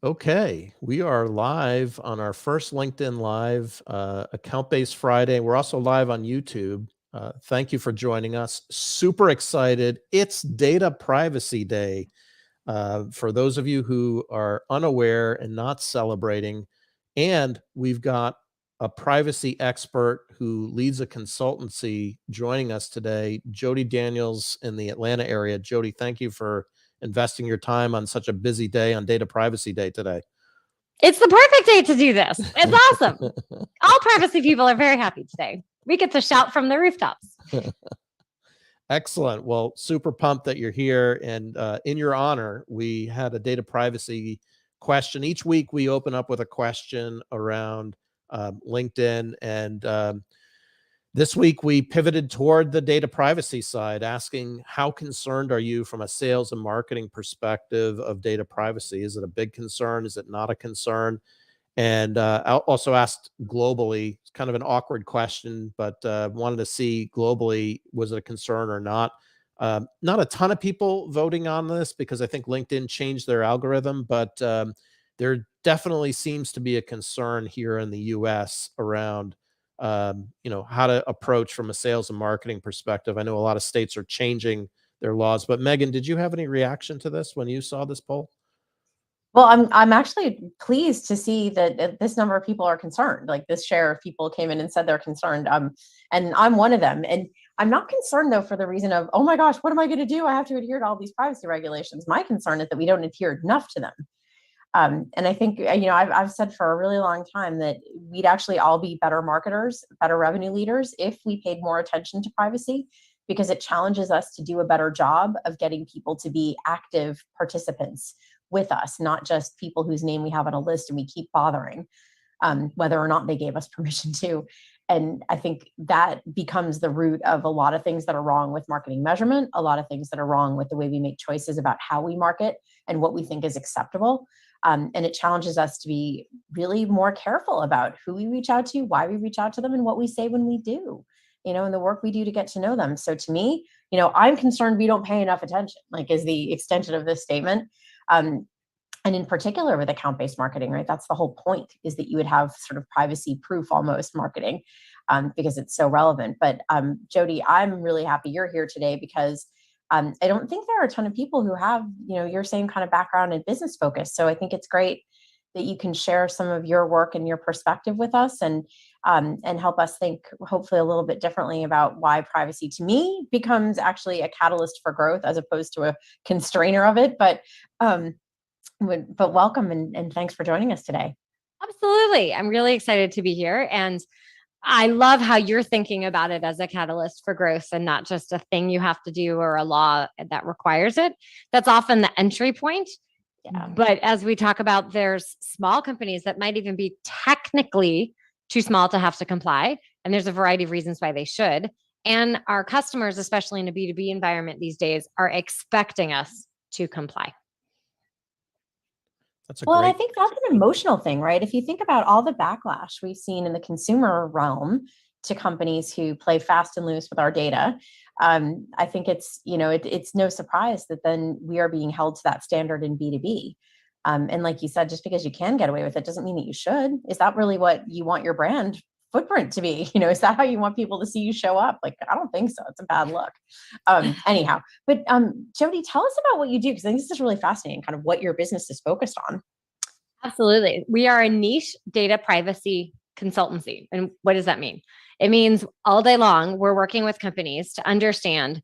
Okay, we are live on our first LinkedIn Live account-based Friday. We're also live on YouTube. Thank you for joining us. Super excited. It's Data Privacy Day. For those of you who are unaware and not celebrating, and we've got a privacy expert who leads a consultancy joining us today, Jody Daniels in the Atlanta area. Jody, thank you for investing your time on such a busy day on Data Privacy Day today. It's the perfect day to do this. It's awesome. All privacy people are very happy today. We get to shout from the rooftops. Excellent. Well, super pumped that you're here. And in your honor, we had a data privacy question. Each week, we open up with a question around LinkedIn. And this week, we pivoted toward the data privacy side, asking how concerned are you from a sales and marketing perspective of data privacy? Is it a big concern? Is it not a concern? And I also asked globally, it's kind of an awkward question, but wanted to see globally, was it a concern or not? Not a ton of people voting on this because I think LinkedIn changed their algorithm, but there definitely seems to be a concern here in the US around how to approach from a sales and marketing perspective. I know a lot of states are changing their laws, but Megan, did you have any reaction to this when you saw this poll? Well, I'm actually pleased to see that this number of people are concerned. Like this share of people came in and said they're concerned. And I'm one of them. And I'm not concerned though for the reason of, oh my gosh, what am I going to do? I have to adhere to all these privacy regulations. My concern is that we don't adhere enough to them. And I think, I've said for a really long time that we'd actually all be better marketers, better revenue leaders if we paid more attention to privacy, because it challenges us to do a better job of getting people to be active participants with us, not just people whose name we have on a list and we keep bothering, whether or not they gave us permission to. And I think that becomes the root of a lot of things that are wrong with marketing measurement, a lot of things that are wrong with the way we make choices about how we market and what we think is acceptable. And it challenges us to be really more careful about who we reach out to, why we reach out to them, and what we say when we do, and the work we do to get to know them. So to me, I'm concerned we don't pay enough attention, like is the extension of this statement. And in particular with account-based marketing, right? That's the whole point, is that you would have sort of privacy proof almost marketing, because it's so relevant. But Jody, I'm really happy you're here today because I don't think there are a ton of people who have, your same kind of background and business focus. So I think it's great that you can share some of your work and your perspective with us and help us think hopefully a little bit differently about why privacy to me becomes actually a catalyst for growth as opposed to a constrainer of it. But welcome and thanks for joining us today. Absolutely. I'm really excited to be here. And I love how you're thinking about it as a catalyst for growth and not just a thing you have to do or a law that requires it. That's often the entry point. Yeah. But as we talk about, there's small companies that might even be technically too small to have to comply. And there's a variety of reasons why they should. And our customers, especially in a B2B environment these days, are expecting us to comply. And I think that's an emotional thing, right? If you think about all the backlash we've seen in the consumer realm to companies who play fast and loose with our data, I think it's no surprise that then we are being held to that standard in B2B. And like you said, just because you can get away with it doesn't mean that you should. Is that really what you want your brand footprint to be? Is that how you want people to see you show up? Like, I don't think so. It's a bad look. Anyhow, but Jody, tell us about what you do, because I think this is really fascinating, kind of what your business is focused on. Absolutely. We are a niche data privacy consultancy. And what does that mean? It means all day long, we're working with companies to understand,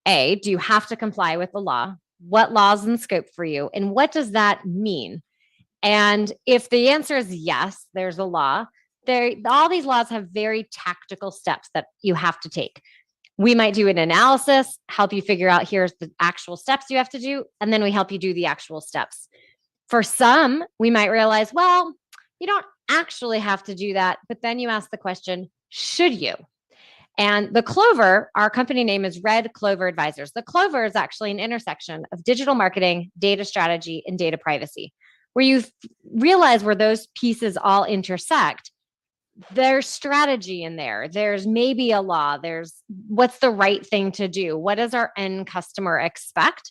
A, do you have to comply with the law? What laws in scope for you? And what does that mean? And if the answer is yes, there's a law. All these laws have very tactical steps that you have to take. We might do an analysis, help you figure out here's the actual steps you have to do, and then we help you do the actual steps. For some, we might realize, well, you don't actually have to do that, but then you ask the question, should you? And the Clover, our company name is Red Clover Advisors. The Clover is actually an intersection of digital marketing, data strategy, and data privacy, where you realize where those pieces all intersect. There's strategy in there. There's maybe a law. There's what's the right thing to do. What does our end customer expect?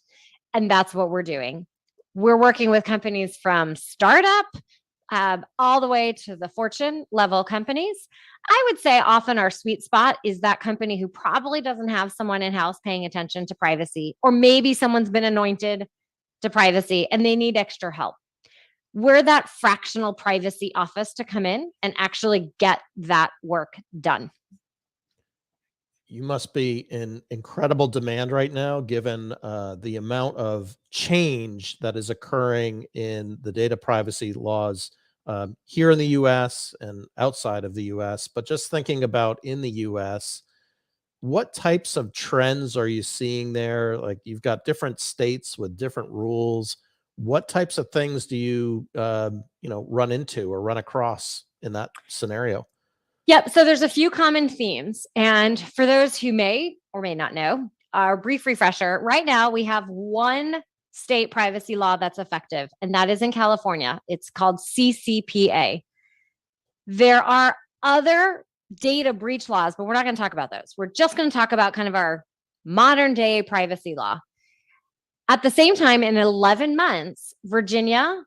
And that's what we're doing. We're working with companies from startup all the way to the Fortune level companies. I would say often our sweet spot is that company who probably doesn't have someone in-house paying attention to privacy, or maybe someone's been anointed to privacy and they need extra help. We're that fractional privacy office to come in and actually get that work done. You must be in incredible demand right now, given the amount of change that is occurring in the data privacy laws here in the US and outside of the US. But just thinking about in the US, what types of trends are you seeing there? Like, you've got different states with different rules. What types of things do you, run into or run across in that scenario? Yep. So there's a few common themes. And for those who may or may not know, our brief refresher right now, we have one state privacy law that's effective, and that is in California. It's called CCPA. There are other data breach laws, but we're not going to talk about those. We're just going to talk about kind of our modern day privacy law. At the same time, in 11 months, Virginia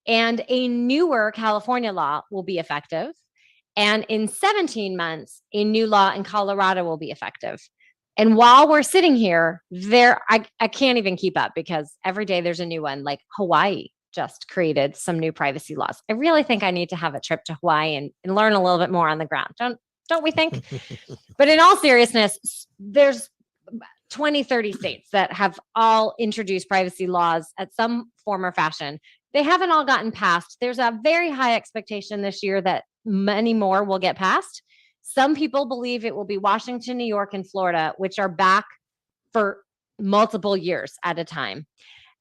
and a newer California law will be effective. And in 17 months, a new law in Colorado will be effective. And while we're sitting here, I can't even keep up because every day there's a new one. Like Hawaii just created some new privacy laws. I really think I need to have a trip to Hawaii and learn a little bit more on the ground. Don't we think? But in all seriousness, there's 20, 30 states that have all introduced privacy laws at some form or fashion. They haven't all gotten passed. There's a very high expectation this year that many more will get passed. Some people believe it will be Washington, New York, and Florida, which are back for multiple years at a time.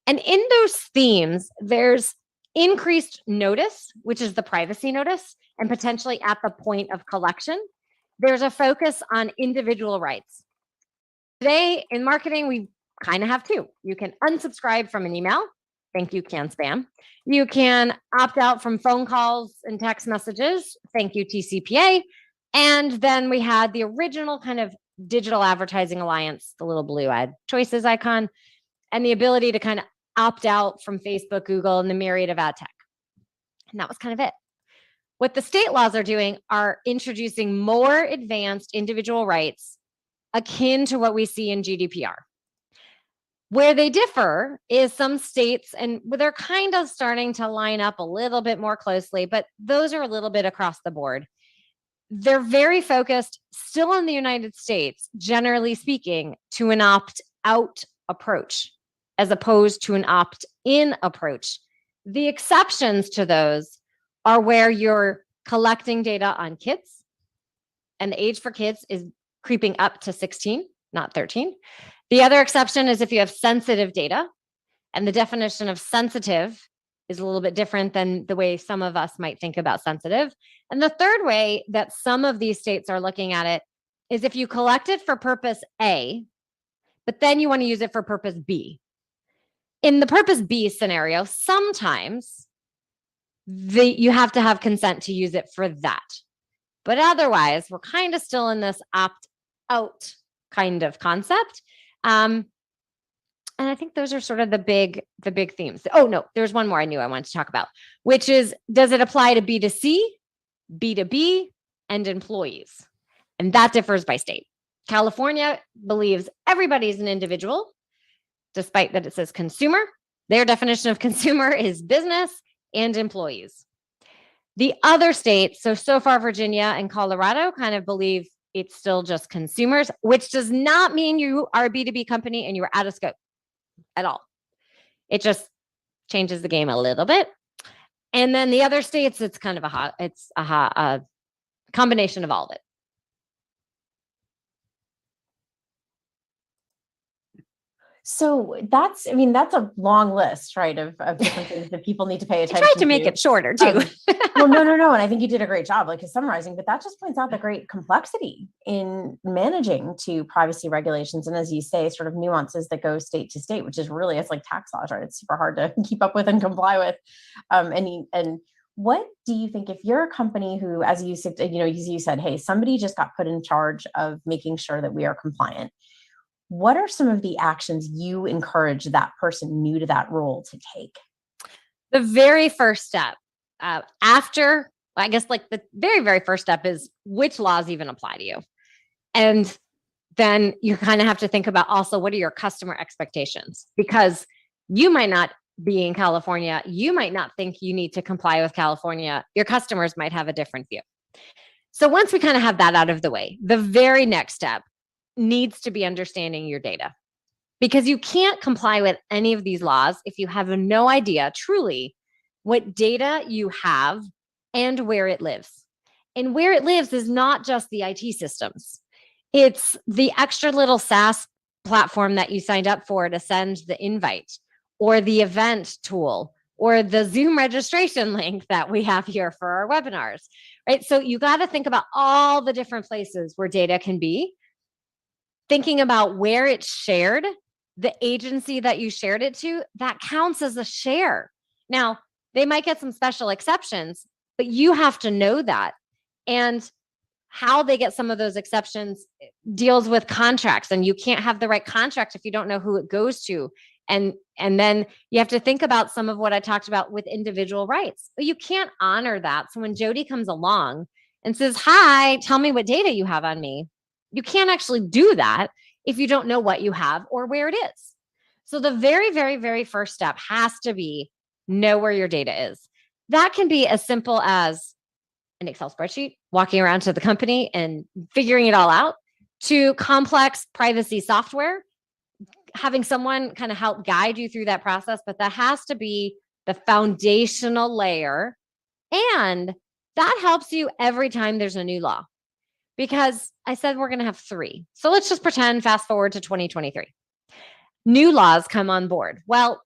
And in those themes, there's increased notice, which is the privacy notice, and potentially at the point of collection. There's a focus on individual rights. Today in marketing, we kind of have two. You can unsubscribe from an email. Thank you, can spam. You can opt out from phone calls and text messages. Thank you, TCPA. And then we had the original kind of digital advertising alliance, the little blue ad choices icon, and the ability to kind of opt out from Facebook, Google, and the myriad of ad tech. And that was kind of it. What the state laws are doing are introducing more advanced individual rights akin to what we see in GDPR. Where they differ is some states, and they're kind of starting to line up a little bit more closely, but those are a little bit across the board. They're very focused still in the United States, generally speaking, to an opt-out approach as opposed to an opt-in approach. The exceptions to those are where you're collecting data on kids, and the age for kids is creeping up to 16, not 13. The other exception is if you have sensitive data, and the definition of sensitive is a little bit different than the way some of us might think about sensitive. And the third way that some of these states are looking at it is if you collect it for purpose A, but then you want to use it for purpose B. In the purpose B scenario, sometimes you have to have consent to use it for that. But otherwise, we're kind of still in this opt-out kind of concept. And I think those are sort of the big themes. Oh, no, there's one more I knew I wanted to talk about, which is, does it apply to B2C, B2B, and employees? And that differs by state. California believes everybody's an individual, despite that it says consumer. Their definition of consumer is business and employees. The other states, so far Virginia and Colorado, kind of believe it's still just consumers, which does not mean you are a B2B company and you are out of scope at all. It just changes the game a little bit. And then the other states, it's kind of a combination of all of it. So that's a long list, right, of different things that people need to pay attention I to. tried to make it shorter too. Well, no. And I think you did a great job, summarizing, but that just points out the great complexity in managing to privacy regulations. And as you say, sort of nuances that go state to state, which is really, it's like tax laws, right? It's super hard to keep up with and comply with. And what do you think, if you're a company who, as you said, hey, somebody just got put in charge of making sure that we are compliant, what are some of the actions you encourage that person new to that role to take? The very first step after, I guess, like the very, very first step is which laws even apply to you. And then you kind of have to think about also what are your customer expectations? Because you might not be in California. You might not think you need to comply with California. Your customers might have a different view. So once we kind of have that out of the way, the very next step needs to be understanding your data. Because you can't comply with any of these laws if you have no idea truly what data you have and where it lives. And where it lives is not just the IT systems. It's the extra little SaaS platform that you signed up for to send the invite, or the event tool, or the Zoom registration link that we have here for our webinars, right? So you got to think about all the different places where data can be, thinking about where it's shared, the agency that you shared it to, that counts as a share. Now, they might get some special exceptions, but you have to know that. And how they get some of those exceptions deals with contracts, and you can't have the right contract if you don't know who it goes to. And then you have to think about some of what I talked about with individual rights. But you can't honor that. So when Jody comes along and says, "Hi, tell me what data you have on me," you can't actually do that if you don't know what you have or where it is. So the very, very, very first step has to be know where your data is. That can be as simple as an Excel spreadsheet, walking around to the company and figuring it all out, to complex privacy software, having someone kind of help guide you through that process. But that has to be the foundational layer. And that helps you every time there's a new law. Because I said we're going to have 3. So let's just pretend fast forward to 2023. New laws come on board. Well,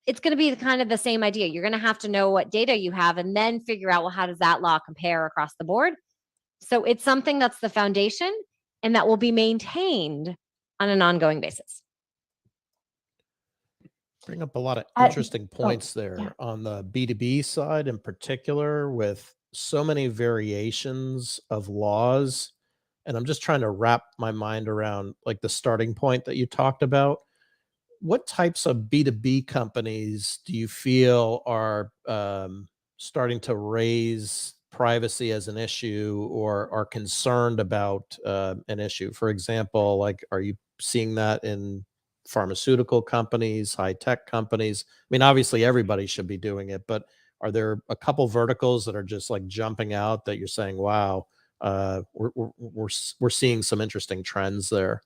it's going to be kind of the same idea. You're going to have to know what data you have and then figure out, well, how does that law compare across the board? So it's something that's the foundation and that will be maintained on an ongoing basis. Bring up a lot of I- interesting points there yeah. on the B2B side in particular, with so many variations of laws. And I'm just trying to wrap my mind around like the starting point that you talked about. What types of B2B companies do you feel are starting to raise privacy as an issue or are concerned about an issue? For example, like, are you seeing that in pharmaceutical companies, high tech companies? I mean, obviously everybody should be doing it, but are there a couple verticals that are just like jumping out that you're saying, wow, we're seeing some interesting trends there?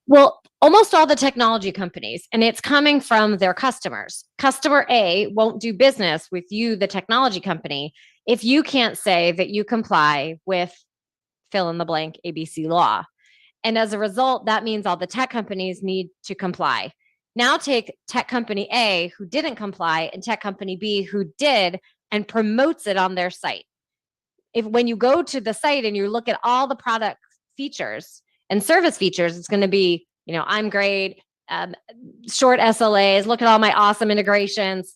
Well, almost all the technology companies, and it's coming from their customers. Customer A won't do business with you, the technology company, if you can't say that you comply with fill in the blank ABC law. And as a result, that means all the tech companies need to comply. Now take tech company A who didn't comply and tech company B who did and promotes it on their site. If when you go to the site and you look at all the product features and service features, it's going to be, I'm great, short SLAs, look at all my awesome integrations.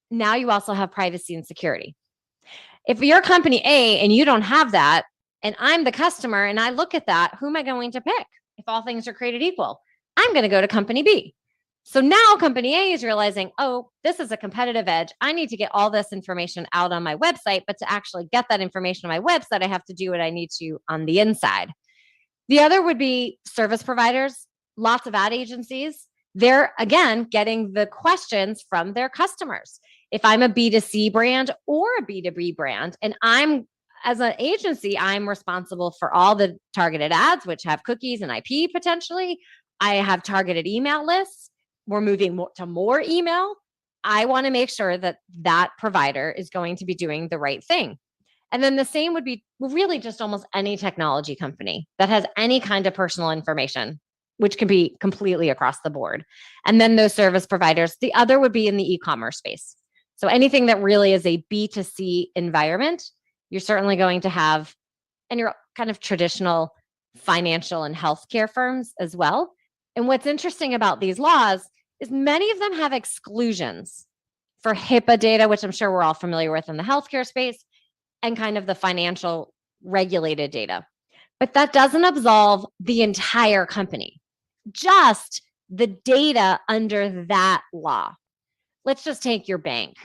Now you also have privacy and security. If you're company A and you don't have that, and I'm the customer and I look at that, who am I going to pick? If all things are created equal, I'm going to go to company B. So now company A is realizing, oh, this is a competitive edge. I need to get all this information out on my website, but to actually get that information on my website, I have to do what I need to on the inside. The other would be service providers, lots of ad agencies. They're, again, getting the questions from their customers. If I'm a B2C brand or a B2B brand, and as an agency, I'm responsible for all the targeted ads, which have cookies and IP potentially. I have targeted email lists. We're moving to more email. I want to make sure that that provider is going to be doing the right thing. And then the same would be really just almost any technology company that has any kind of personal information, which can be completely across the board. And then those service providers, the other would be in the e-commerce space. So anything that really is a B2C environment, you're certainly going to have, and your kind of traditional financial and healthcare firms as well. And what's interesting about these laws is many of them have exclusions for HIPAA data, which I'm sure we're all familiar with in the healthcare space, and kind of the financial regulated data. But that doesn't absolve the entire company. just the data under that law. Let's just take your bank.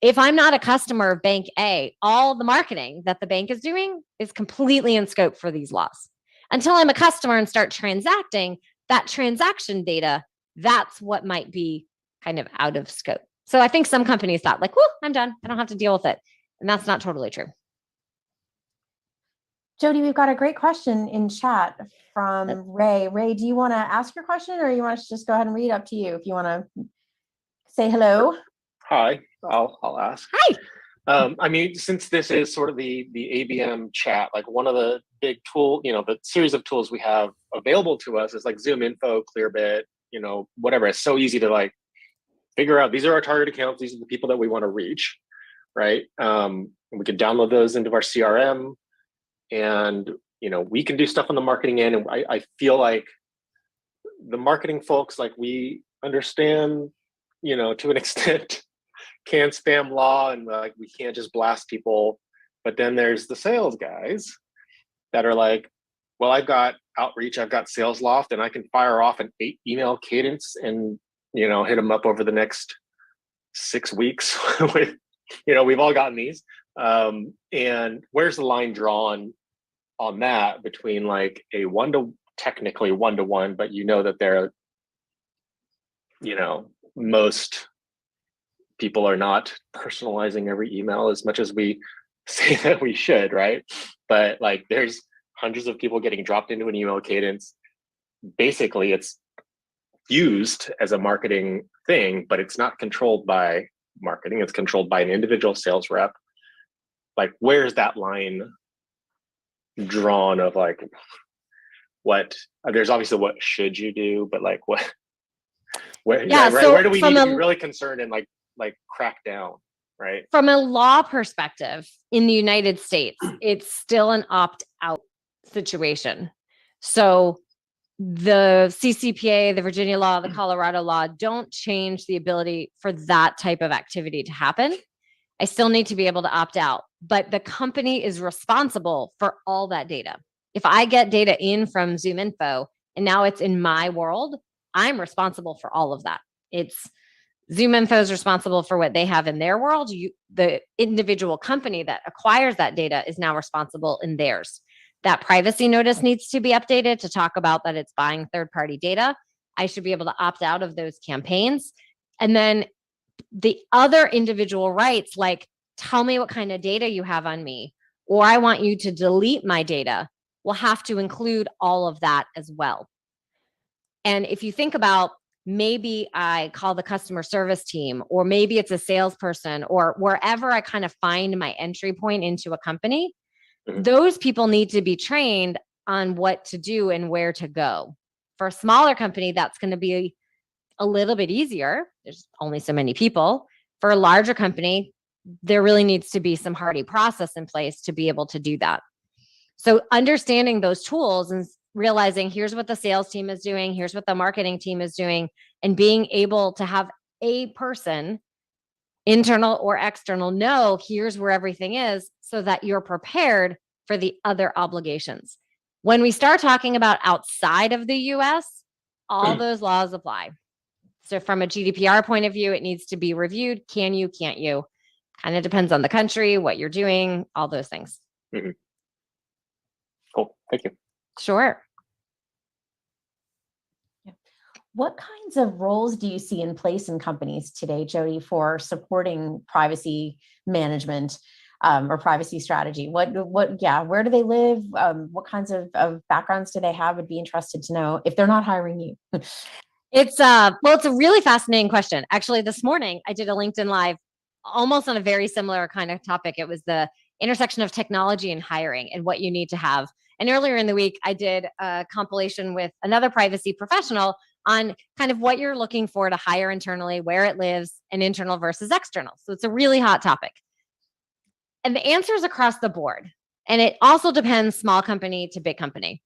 If I'm not a customer of Bank A, all the marketing that the bank is doing is completely in scope for these laws. Until I'm a customer and start transacting, that transaction data, that's what might be kind of out of scope. So I think some companies thought like, well, I'm done. I don't have to deal with it. And that's not totally true. Jody, we've got a great question in chat from Ray. Ray, do you want to ask your question or you want us to just go ahead and read? Up to you if you want to say hello. Hi, I'll ask. Hi. I mean, since this is sort of the ABM chat, like one of the big tool, the series of tools we have available to us is like ZoomInfo, Clearbit, whatever. It's so easy to like figure out, these are our target accounts, these are the people that we want to reach, right? And we can download those into our CRM, and we can do stuff on the marketing end. And I feel like the marketing folks, like we understand, to an extent, can spam law, and like we can't just blast people. But then there's the sales guys that are like, well, I've got outreach, I've got sales loft, and I can fire off an 8 email cadence and hit them up over the next 6 weeks. With we've all gotten these. And where's the line drawn on that between like a technically one-to-one, but that they're most people are not personalizing every email as much as we say that we should, right? But like there's hundreds of people getting dropped into an email cadence. Basically, it's used as a marketing thing, but it's not controlled by marketing. It's controlled by an individual sales rep. Like, where's that line drawn of like what? There's obviously what should you do, but like where do we need to be really concerned and like crack down, right? From a law perspective in the United States, it's still an opt-out situation. So the CCPA, the Virginia law, the Colorado law don't change the ability for that type of activity to happen. I still need to be able to opt out, but the company is responsible for all that data. If I get data in from ZoomInfo and now it's in my world, I'm responsible for all of that. It's ZoomInfo is responsible for what they have in their world. The individual company that acquires that data is now responsible in theirs. That privacy notice needs to be updated to talk about that it's buying third-party data. I should be able to opt out of those campaigns. And then the other individual rights, like tell me what kind of data you have on me, or I want you to delete my data, will have to include all of that as well. And if you think about maybe I call the customer service team, or maybe it's a salesperson, or wherever I kind of find my entry point into a company, those people need to be trained on what to do and where to go. For a smaller company, that's going to be a little bit easier. There's only so many people. For a larger company, there really needs to be some hardy process in place to be able to do that. So understanding those tools and realizing here's what the sales team is doing, here's what the marketing team is doing, and being able to have a person, internal or external, know here's where everything is so that you're prepared for the other obligations. When we start talking about outside of the US, all those laws apply. So from a GDPR point of view, it needs to be reviewed. Can you, can't you? Kind of depends on the country, what you're doing, all those things. Mm-hmm. Cool, thank you. Sure. What kinds of roles do you see in place in companies today, Jody, for supporting privacy management or privacy strategy? Where do they live? What kinds of backgrounds do they have? Would be interested to know if they're not hiring you. It's a really fascinating question. Actually, this morning I did a LinkedIn Live almost on a very similar kind of topic. It was the intersection of technology and hiring and what you need to have. And earlier in the week, I did a compilation with another privacy professional on kind of what you're looking for to hire internally, where it lives, and internal versus external. So it's a really hot topic. And the answer is across the board. And it also depends small company to big company.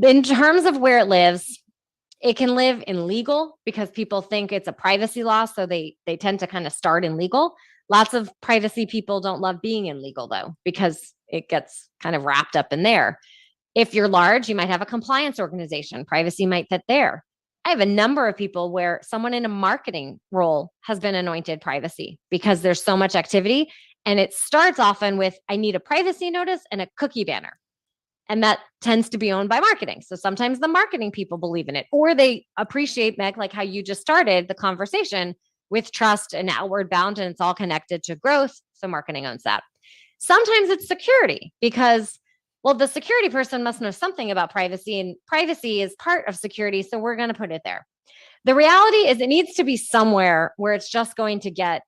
In terms of where it lives, it can live in legal because people think it's a privacy law. So they tend to kind of start in legal. Lots of privacy people don't love being in legal though, because it gets kind of wrapped up in there. If you're large, you might have a compliance organization. Privacy might fit there. I have a number of people where someone in a marketing role has been anointed privacy because there's so much activity. And it starts often with, I need a privacy notice and a cookie banner. And that tends to be owned by marketing. So sometimes the marketing people believe in it, or they appreciate, Meg, like how you just started the conversation with trust and outward bound, and it's all connected to growth. So marketing owns that. Sometimes it's security because, well, the security person must know something about privacy, and privacy is part of security. So we're going to put it there. The reality is it needs to be somewhere where it's just going to get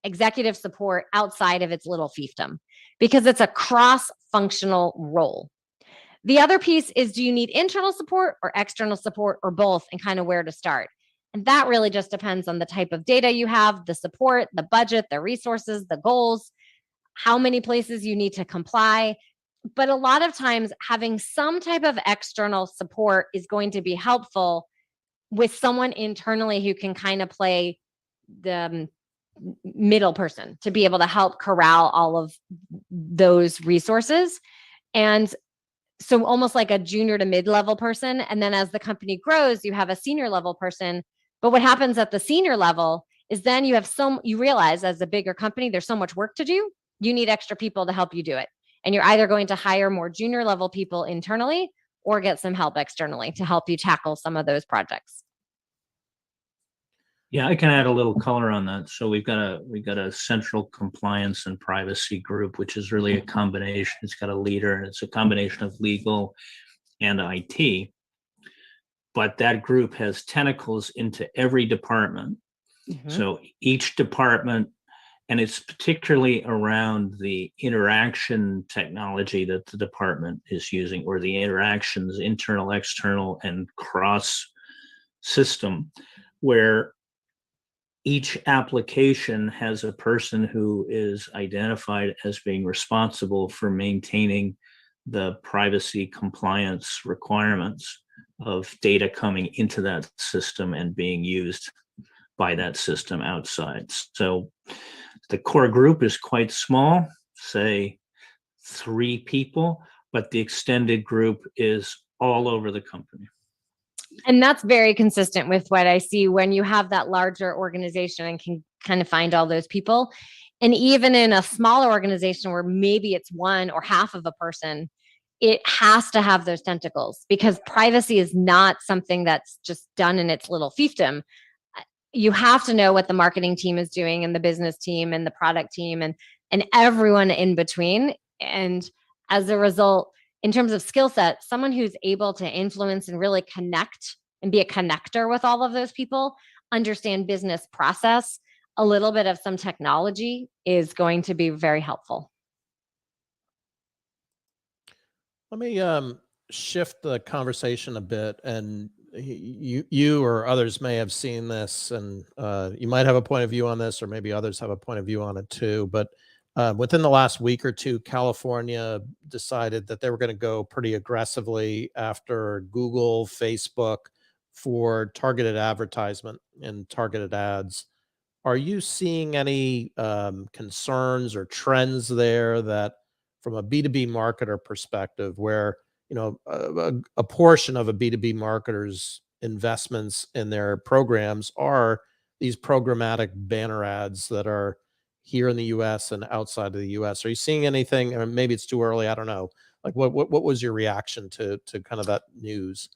executive support outside of its little fiefdom because it's a cross-functional role. The other piece is, do you need internal support or external support or both, and kind of where to start? And that really just depends on the type of data you have, the support, the budget, the resources, the goals, how many places you need to comply. But a lot of times having some type of external support is going to be helpful with someone internally who can kind of play the middle person to be able to help corral all of those resources. And so almost like a junior to mid-level person. And then as the company grows, you have a senior level person. But what happens at the senior level is then you realize as a bigger company, there's so much work to do. You need extra people to help you do it. And you're either going to hire more junior level people internally or get some help externally to help you tackle some of those projects. Yeah, I can add a little color on that. So we've got a central compliance and privacy group, which is really a combination. It's got a leader, and it's a combination of legal and IT. But that group has tentacles into every department. Mm-hmm. So each department, and it's particularly around the interaction technology that the department is using, or the interactions, internal, external, and cross system, where each application has a person who is identified as being responsible for maintaining the privacy compliance requirements of data coming into that system and being used by that system outside. So the core group is quite small, say 3 people, but the extended group is all over the company. And that's very consistent with what I see when you have that larger organization and can kind of find all those people. And even in a smaller organization where maybe it's one or half of a person, it has to have those tentacles because privacy is not something that's just done in its little fiefdom. You have to know what the marketing team is doing and the business team and the product team and everyone in between. And as a result, in terms of skill set, someone who's able to influence and really connect and be a connector with all of those people, understand business process, a little bit of some technology is going to be very helpful. Let me shift the conversation a bit, and you or others may have seen this, and you might have a point of view on this, or maybe others have a point of view on it too. But within the last week or two, California decided that they were going to go pretty aggressively after Google, Facebook for targeted advertisement and targeted ads. Are you seeing any concerns or trends there that, from a B2B marketer perspective, where a portion of a B2B marketer's investments in their programs are these programmatic banner ads that are here in the US and outside of the US? Are you seeing anything? Or maybe it's too early, I don't know. Like what was your reaction to kind of that news?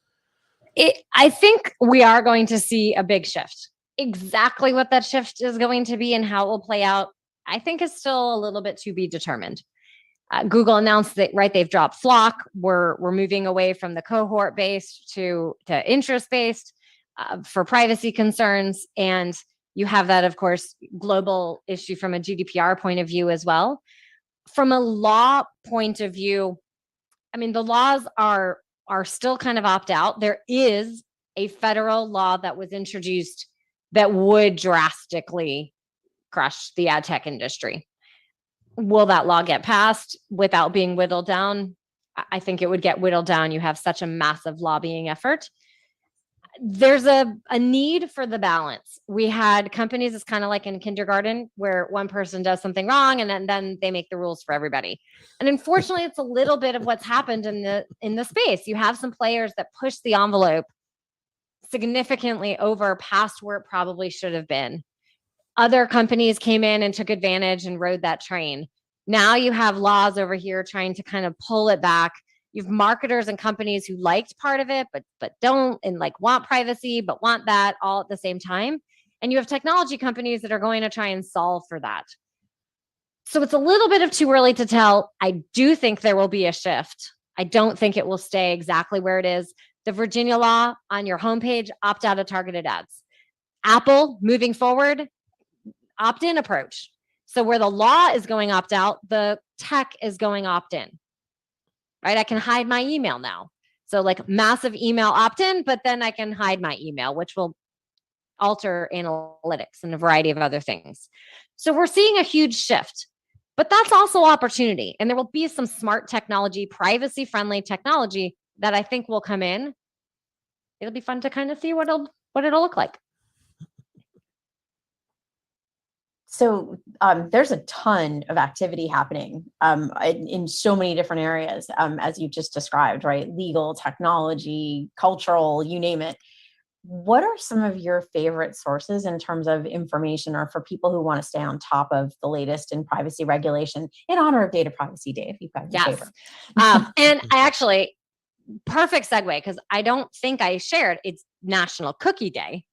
I think we are going to see a big shift. Exactly what that shift is going to be and how it will play out, I think is still a little bit to be determined. Google announced that, right, they've dropped FLoC. We're moving away from the cohort based to interest based for privacy concerns. And you have that, of course, global issue from a GDPR point of view as well. From a law point of view, I mean, the laws are still kind of opt out. There is a federal law that was introduced that would drastically crush the ad tech industry. Will that law get passed without being whittled down? I think it would get whittled down. You have such a massive lobbying effort. there's a need for the balance. We had companies, it's kind of like in kindergarten where one person does something wrong and then they make the rules for everybody. And unfortunately, it's a little bit of what's happened in the space. You have some players that push the envelope significantly over past where it probably should have been. Other companies came in and took advantage and rode that train. Now you have laws over here trying to kind of pull it back. You've marketers and companies who liked part of it, but don't, and like want privacy, but want that all at the same time. And you have technology companies that are going to try and solve for that. So it's a little bit of too early to tell. I do think there will be a shift. I don't think it will stay exactly where it is. The Virginia law on your homepage, opt out of targeted ads. Apple moving forward, opt-in approach. So where the law is going opt out, the tech is going opt in. Right? I can hide my email now. So like massive email opt-in, but then I can hide my email, which will alter analytics and a variety of other things. So we're seeing a huge shift, but that's also opportunity. And there will be some smart technology, privacy-friendly technology that I think will come in. It'll be fun to kind of see what it'll look like. So there's a ton of activity happening in so many different areas, as you just described, right? Legal, technology, cultural, you name it. What are some of your favorite sources in terms of information, or for people who want to stay on top of the latest in privacy regulation in honor of Data Privacy Day, if you've got your favorite? And I actually, perfect segue, because I don't think I shared, it's National Cookie Day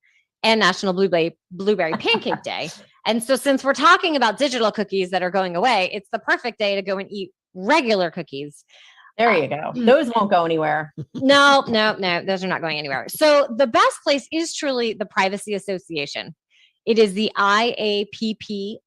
and National Blueberry Pancake Day. And so since we're talking about digital cookies that are going away, it's the perfect day to go and eat regular cookies. There you go. Those won't go anywhere. No, those are not going anywhere. So the best place is truly the Privacy Association. It is the IAPP.org,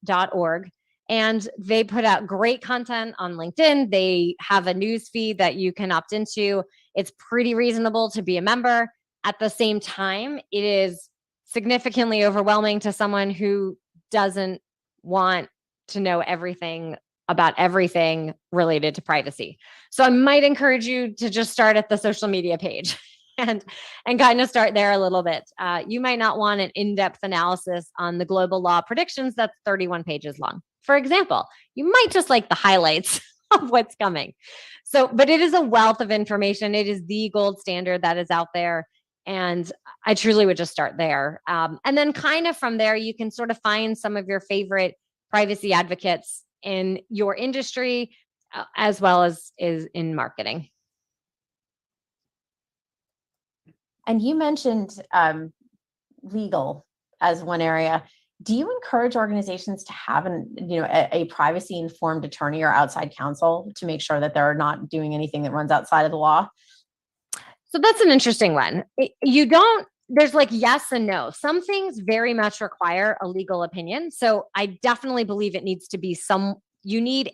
and they put out great content on LinkedIn. They have a news feed that you can opt into. It's pretty reasonable to be a member. At the same time, it is significantly overwhelming to someone who doesn't want to know everything about everything related to privacy. So I might encourage you to just start at the social media page and kind of start there a little bit. You might not want an in-depth analysis on the global law predictions that's 31 pages long. For example, you might just like the highlights of what's coming. So, but it is a wealth of information. It is the gold standard that is out there. And I truly would just start there. And then kind of from there, you can sort of find some of your favorite privacy advocates in your industry, as well as is in marketing. And you mentioned legal as one area. Do you encourage organizations to have a privacy informed attorney or outside counsel to make sure that they're not doing anything that runs outside of the law? So that's an interesting one. There's like yes and no. Some things very much require a legal opinion. So I definitely believe it needs to be you need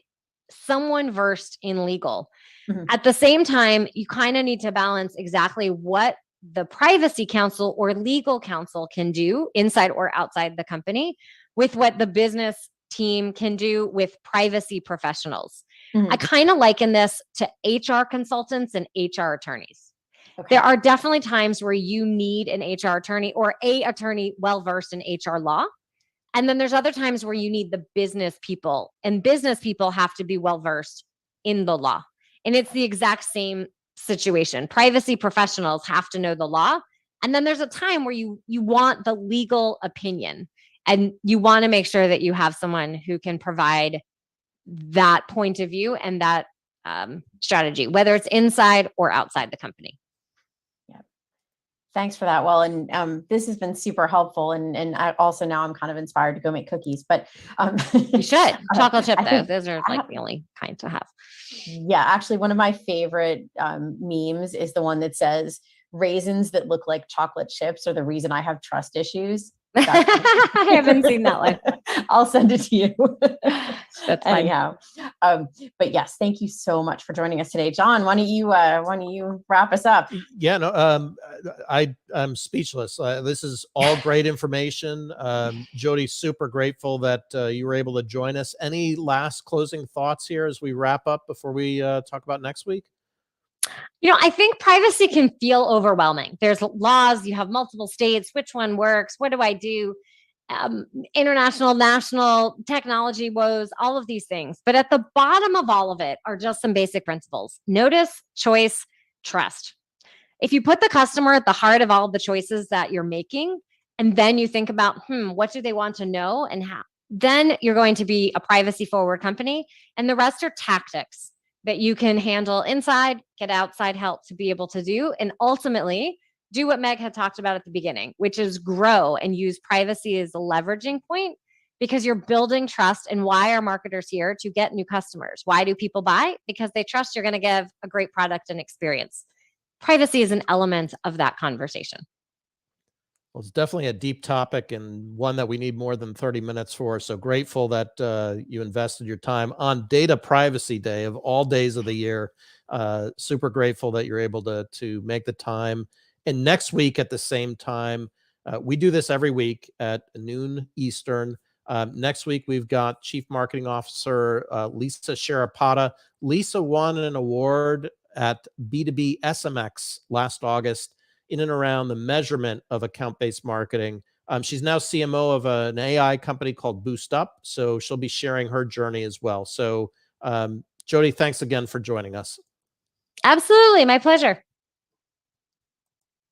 someone versed in legal. Mm-hmm. At the same time, you kind of need to balance exactly what the privacy counsel or legal counsel can do inside or outside the company with what the business team can do with privacy professionals. Mm-hmm. I kind of liken this to HR consultants and HR attorneys. Okay. There are definitely times where you need an HR attorney or a attorney well-versed in HR law. And then there's other times where you need the business people, and business people have to be well-versed in the law. And it's the exact same situation. Privacy professionals have to know the law. And then there's a time where you want the legal opinion, and you want to make sure that you have someone who can provide that point of view and that strategy, whether it's inside or outside the company. Thanks for that. Well, and this has been super helpful. And I also now I'm kind of inspired to go make cookies, but you should. Chocolate chip though. Those are like the only kind to have. Yeah, actually one of my favorite memes is the one that says raisins that look like chocolate chips are the reason I have trust issues. I haven't seen that one. I'll send it to you. That's fine. Anyhow, but yes, thank you so much for joining us today, John. Why don't you wrap us up? Yeah, no, I'm speechless. This is all great information. Jody, super grateful that you were able to join us. Any last closing thoughts here as we wrap up before we talk about next week? I think privacy can feel overwhelming. There's laws, you have multiple states, which one works? What do I do? International, national, technology woes, all of these things. But at the bottom of all of it are just some basic principles: notice, choice, trust. If you put the customer at the heart of all of the choices that you're making, and then you think about, what do they want to know and how, then you're going to be a privacy forward company. And the rest are tactics that you can handle inside, get outside help to be able to do, and ultimately do what Meg had talked about at the beginning, which is grow and use privacy as a leveraging point, because you're building trust. And why are marketers here? To get new customers. Why do people buy? Because they trust you're going to give a great product and experience. Privacy is an element of that conversation. Well, it's definitely a deep topic and one that we need more than 30 minutes for. So grateful that you invested your time on Data Privacy Day of all days of the year. Super grateful that you're able to make the time. And next week at the same time, we do this every week at noon Eastern. Next week, we've got Chief Marketing Officer Lisa Sharapata. Lisa won an award at B2B SMX last August in and around the measurement of account-based marketing. She's now CMO of an AI company called Boost Up, so she'll be sharing her journey as well. So, Jody, thanks again for joining us. Absolutely. My pleasure.